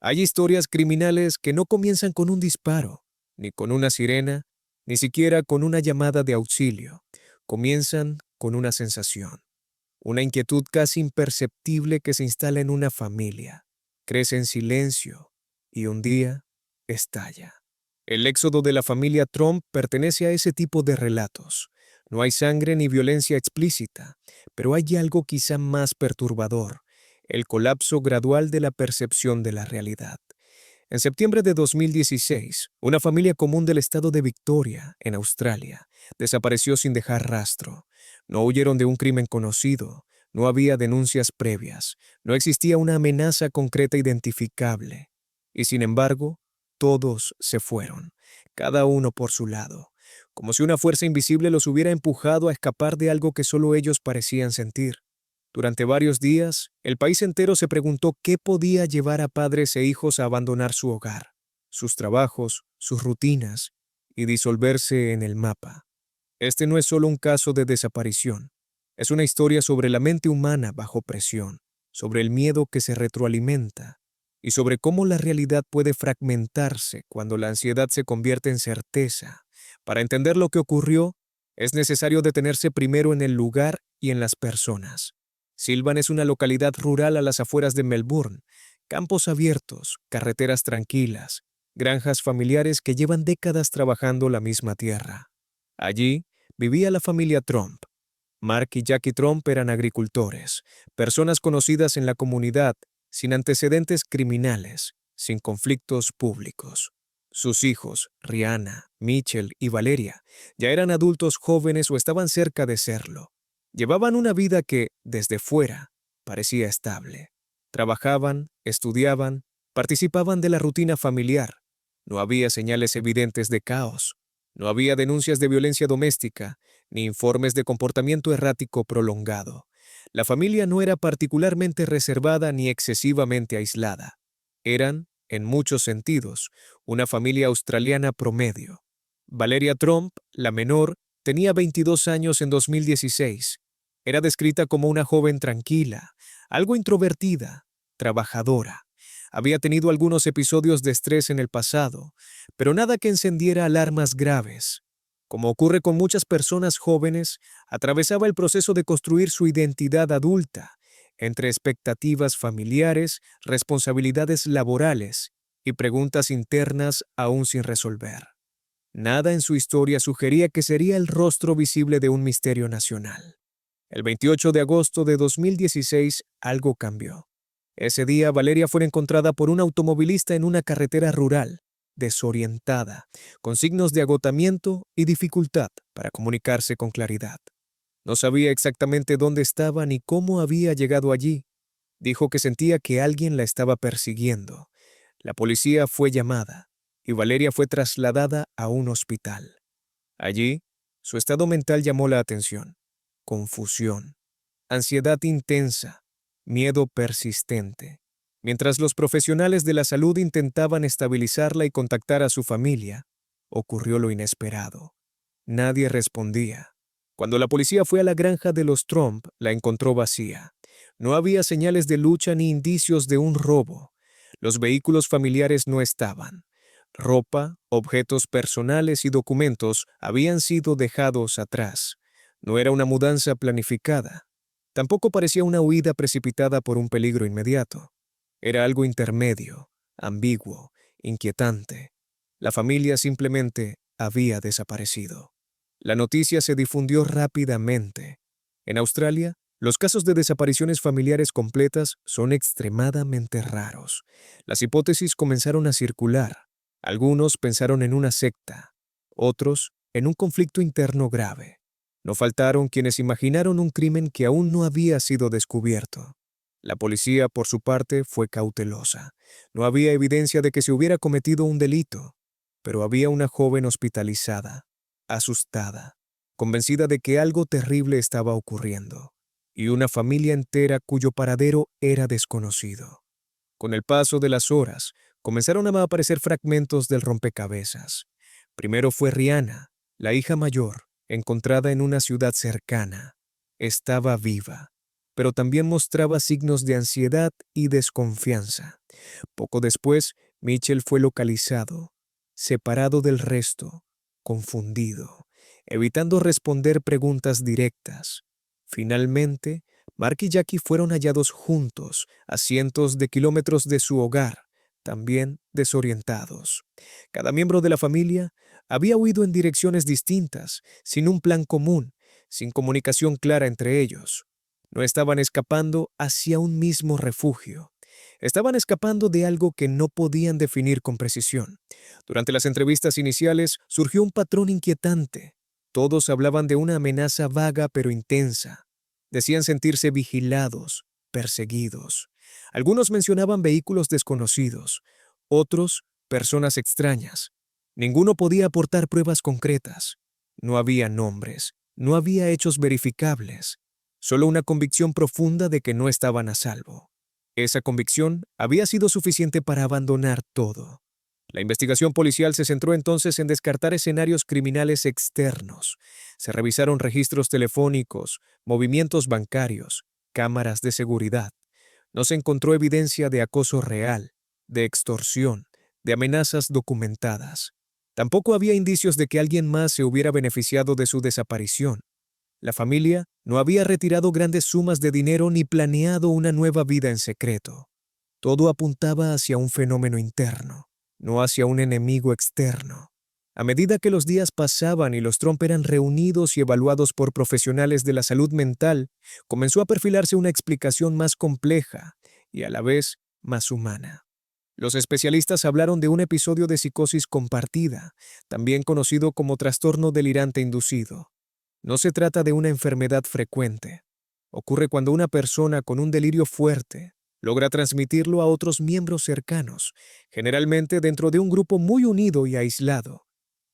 Hay historias criminales que no comienzan con un disparo, ni con una sirena, ni siquiera con una llamada de auxilio. Comienzan con una sensación, una inquietud casi imperceptible que se instala en una familia, crece en silencio y un día estalla. El éxodo de la familia Trump pertenece a ese tipo de relatos. No hay sangre ni violencia explícita, pero hay algo quizá más perturbador: el colapso gradual de la percepción de la realidad. En septiembre de 2016, una familia común del estado de Victoria, en Australia, desapareció sin dejar rastro. No huyeron de un crimen conocido, no había denuncias previas, no existía una amenaza concreta identificable. Y sin embargo, todos se fueron, cada uno por su lado, como si una fuerza invisible los hubiera empujado a escapar de algo que solo ellos parecían sentir. Durante varios días, el país entero se preguntó qué podía llevar a padres e hijos a abandonar su hogar, sus trabajos, sus rutinas, y disolverse en el mapa. Este no es solo un caso de desaparición, es una historia sobre la mente humana bajo presión, sobre el miedo que se retroalimenta y sobre cómo la realidad puede fragmentarse cuando la ansiedad se convierte en certeza. Para entender lo que ocurrió, es necesario detenerse primero en el lugar y en las personas. Silvan es una localidad rural a las afueras de Melbourne, campos abiertos, carreteras tranquilas, granjas familiares que llevan décadas trabajando la misma tierra. Allí vivía la familia Trump. Mark y Jackie Trump eran agricultores, personas conocidas en la comunidad, sin antecedentes criminales, sin conflictos públicos. Sus hijos, Rihanna, Mitchell y Valeria, ya eran adultos jóvenes o estaban cerca de serlo. Llevaban una vida que, desde fuera, parecía estable. Trabajaban, estudiaban, participaban de la rutina familiar. No había señales evidentes de caos. No había denuncias de violencia doméstica, ni informes de comportamiento errático prolongado. La familia no era particularmente reservada ni excesivamente aislada. Eran, en muchos sentidos, una familia australiana promedio. Valeria Trump, la menor, tenía 22 años en 2016. Era descrita como una joven tranquila, algo introvertida, trabajadora. Había tenido algunos episodios de estrés en el pasado, pero nada que encendiera alarmas graves. Como ocurre con muchas personas jóvenes, atravesaba el proceso de construir su identidad adulta, entre expectativas familiares, responsabilidades laborales y preguntas internas aún sin resolver. Nada en su historia sugería que sería el rostro visible de un misterio nacional. El 28 de agosto de 2016, algo cambió. Ese día, Valeria fue encontrada por un automovilista en una carretera rural, desorientada, con signos de agotamiento y dificultad para comunicarse con claridad. No sabía exactamente dónde estaba ni cómo había llegado allí. Dijo que sentía que alguien la estaba persiguiendo. La policía fue llamada y Valeria fue trasladada a un hospital. Allí, su estado mental llamó la atención. Confusión, ansiedad intensa, miedo persistente. Mientras los profesionales de la salud intentaban estabilizarla y contactar a su familia, ocurrió lo inesperado. Nadie respondía. Cuando la policía fue a la granja de los Trump, la encontró vacía. No había señales de lucha ni indicios de un robo. Los vehículos familiares no estaban. Ropa, objetos personales y documentos habían sido dejados atrás. No era una mudanza planificada. Tampoco parecía una huida precipitada por un peligro inmediato. Era algo intermedio, ambiguo, inquietante. La familia simplemente había desaparecido. La noticia se difundió rápidamente. En Australia, los casos de desapariciones familiares completas son extremadamente raros. Las hipótesis comenzaron a circular. Algunos pensaron en una secta, otros en un conflicto interno grave. No faltaron quienes imaginaron un crimen que aún no había sido descubierto. La policía, por su parte, fue cautelosa. No había evidencia de que se hubiera cometido un delito, pero había una joven hospitalizada, asustada, convencida de que algo terrible estaba ocurriendo, y una familia entera cuyo paradero era desconocido. Con el paso de las horas, comenzaron a aparecer fragmentos del rompecabezas. Primero fue Rihanna, la hija mayor, encontrada en una ciudad cercana. Estaba viva, pero también mostraba signos de ansiedad y desconfianza. Poco después, Mitchell fue localizado, separado del resto, confundido, evitando responder preguntas directas. Finalmente, Mark y Jackie fueron hallados juntos, a cientos de kilómetros de su hogar, también desorientados. Cada miembro de la familia había huido en direcciones distintas, sin un plan común, sin comunicación clara entre ellos. No estaban escapando hacia un mismo refugio. Estaban escapando de algo que no podían definir con precisión. Durante las entrevistas iniciales surgió un patrón inquietante. Todos hablaban de una amenaza vaga pero intensa. Decían sentirse vigilados, perseguidos. Algunos mencionaban vehículos desconocidos, otros personas extrañas. Ninguno podía aportar pruebas concretas. No había nombres, no había hechos verificables, solo una convicción profunda de que no estaban a salvo. Esa convicción había sido suficiente para abandonar todo. La investigación policial se centró entonces en descartar escenarios criminales externos. Se revisaron registros telefónicos, movimientos bancarios, cámaras de seguridad. No se encontró evidencia de acoso real, de extorsión, de amenazas documentadas. Tampoco había indicios de que alguien más se hubiera beneficiado de su desaparición. La familia no había retirado grandes sumas de dinero ni planeado una nueva vida en secreto. Todo apuntaba hacia un fenómeno interno, no hacia un enemigo externo. A medida que los días pasaban y los Trump eran reunidos y evaluados por profesionales de la salud mental, comenzó a perfilarse una explicación más compleja y a la vez más humana. Los especialistas hablaron de un episodio de psicosis compartida, también conocido como trastorno delirante inducido. No se trata de una enfermedad frecuente. Ocurre cuando una persona con un delirio fuerte logra transmitirlo a otros miembros cercanos, generalmente dentro de un grupo muy unido y aislado.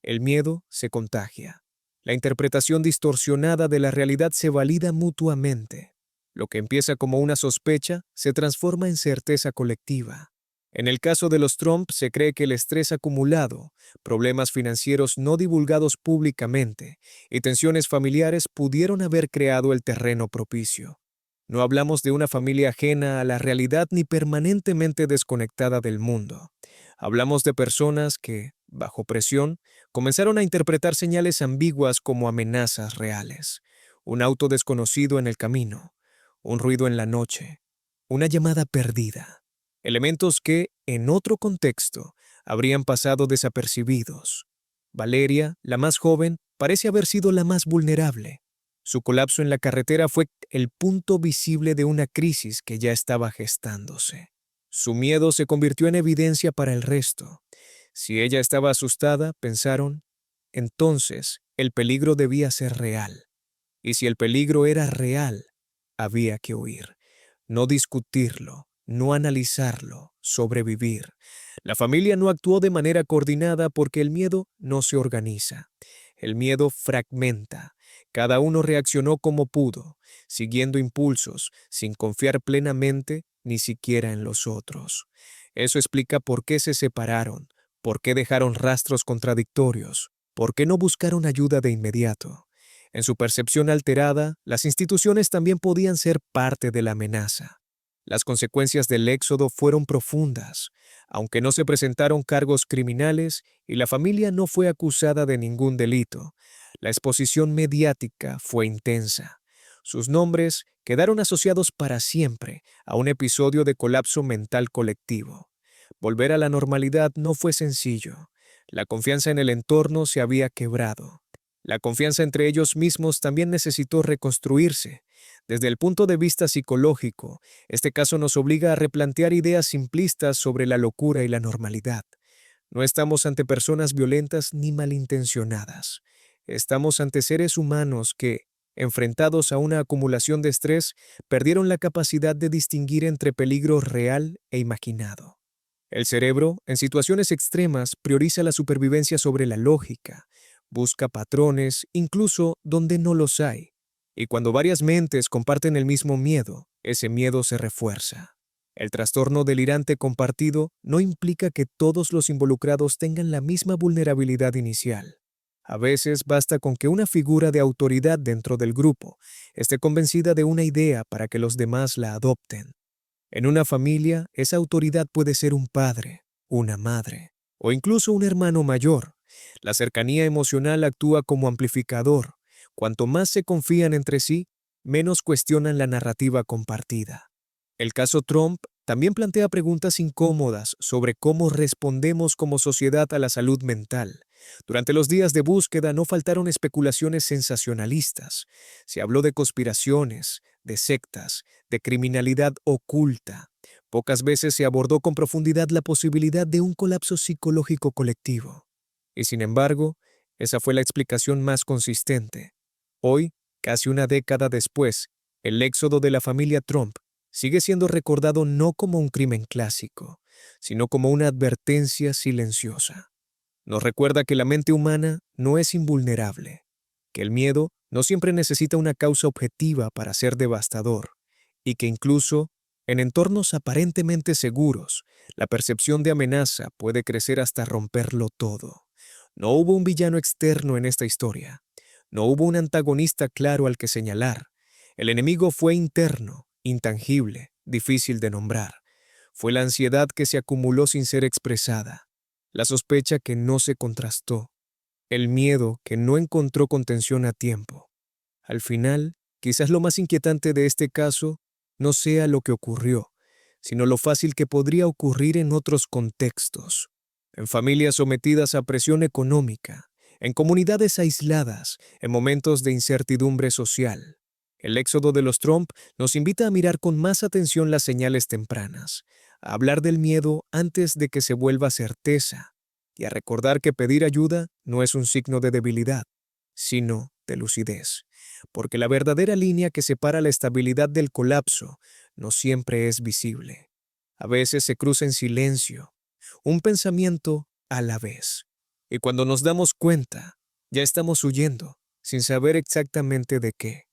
El miedo se contagia. La interpretación distorsionada de la realidad se valida mutuamente. Lo que empieza como una sospecha se transforma en certeza colectiva. En el caso de los Trump se cree que el estrés acumulado, problemas financieros no divulgados públicamente y tensiones familiares pudieron haber creado el terreno propicio. No hablamos de una familia ajena a la realidad ni permanentemente desconectada del mundo. Hablamos de personas que, bajo presión, comenzaron a interpretar señales ambiguas como amenazas reales. Un auto desconocido en el camino, un ruido en la noche, una llamada perdida. Elementos que, en otro contexto, habrían pasado desapercibidos. Valeria, la más joven, parece haber sido la más vulnerable. Su colapso en la carretera fue el punto visible de una crisis que ya estaba gestándose. Su miedo se convirtió en evidencia para el resto. Si ella estaba asustada, pensaron, entonces el peligro debía ser real. Y si el peligro era real, había que huir. No discutirlo, no analizarlo, sobrevivir. La familia no actuó de manera coordinada porque el miedo no se organiza. El miedo fragmenta. Cada uno reaccionó como pudo, siguiendo impulsos, sin confiar plenamente ni siquiera en los otros. Eso explica por qué se separaron, por qué dejaron rastros contradictorios, por qué no buscaron ayuda de inmediato. En su percepción alterada, las instituciones también podían ser parte de la amenaza. Las consecuencias del éxodo fueron profundas, aunque no se presentaron cargos criminales y la familia no fue acusada de ningún delito. La exposición mediática fue intensa. Sus nombres quedaron asociados para siempre a un episodio de colapso mental colectivo. Volver a la normalidad no fue sencillo. La confianza en el entorno se había quebrado. La confianza entre ellos mismos también necesitó reconstruirse. Desde el punto de vista psicológico, este caso nos obliga a replantear ideas simplistas sobre la locura y la normalidad. No estamos ante personas violentas ni malintencionadas. Estamos ante seres humanos que, enfrentados a una acumulación de estrés, perdieron la capacidad de distinguir entre peligro real e imaginado. El cerebro, en situaciones extremas, prioriza la supervivencia sobre la lógica, busca patrones, incluso donde no los hay. Y cuando varias mentes comparten el mismo miedo, ese miedo se refuerza. El trastorno delirante compartido no implica que todos los involucrados tengan la misma vulnerabilidad inicial. A veces basta con que una figura de autoridad dentro del grupo esté convencida de una idea para que los demás la adopten. En una familia, esa autoridad puede ser un padre, una madre o incluso un hermano mayor. La cercanía emocional actúa como amplificador. Cuanto más se confían entre sí, menos cuestionan la narrativa compartida. El caso Trump también plantea preguntas incómodas sobre cómo respondemos como sociedad a la salud mental. Durante los días de búsqueda no faltaron especulaciones sensacionalistas. Se habló de conspiraciones, de sectas, de criminalidad oculta. Pocas veces se abordó con profundidad la posibilidad de un colapso psicológico colectivo. Y sin embargo, esa fue la explicación más consistente. Hoy, casi una década después, el éxodo de la familia Trump sigue siendo recordado no como un crimen clásico, sino como una advertencia silenciosa. Nos recuerda que la mente humana no es invulnerable, que el miedo no siempre necesita una causa objetiva para ser devastador, y que incluso en entornos aparentemente seguros, la percepción de amenaza puede crecer hasta romperlo todo. No hubo un villano externo en esta historia. No hubo un antagonista claro al que señalar. El enemigo fue interno, intangible, difícil de nombrar. Fue la ansiedad que se acumuló sin ser expresada, la sospecha que no se contrastó, el miedo que no encontró contención a tiempo. Al final, quizás lo más inquietante de este caso no sea lo que ocurrió, sino lo fácil que podría ocurrir en otros contextos, en familias sometidas a presión económica, en comunidades aisladas, en momentos de incertidumbre social. El éxodo de los Trump nos invita a mirar con más atención las señales tempranas, a hablar del miedo antes de que se vuelva certeza, y a recordar que pedir ayuda no es un signo de debilidad, sino de lucidez, porque la verdadera línea que separa la estabilidad del colapso no siempre es visible. A veces se cruza en silencio, un pensamiento a la vez. Y cuando nos damos cuenta, ya estamos huyendo, sin saber exactamente de qué.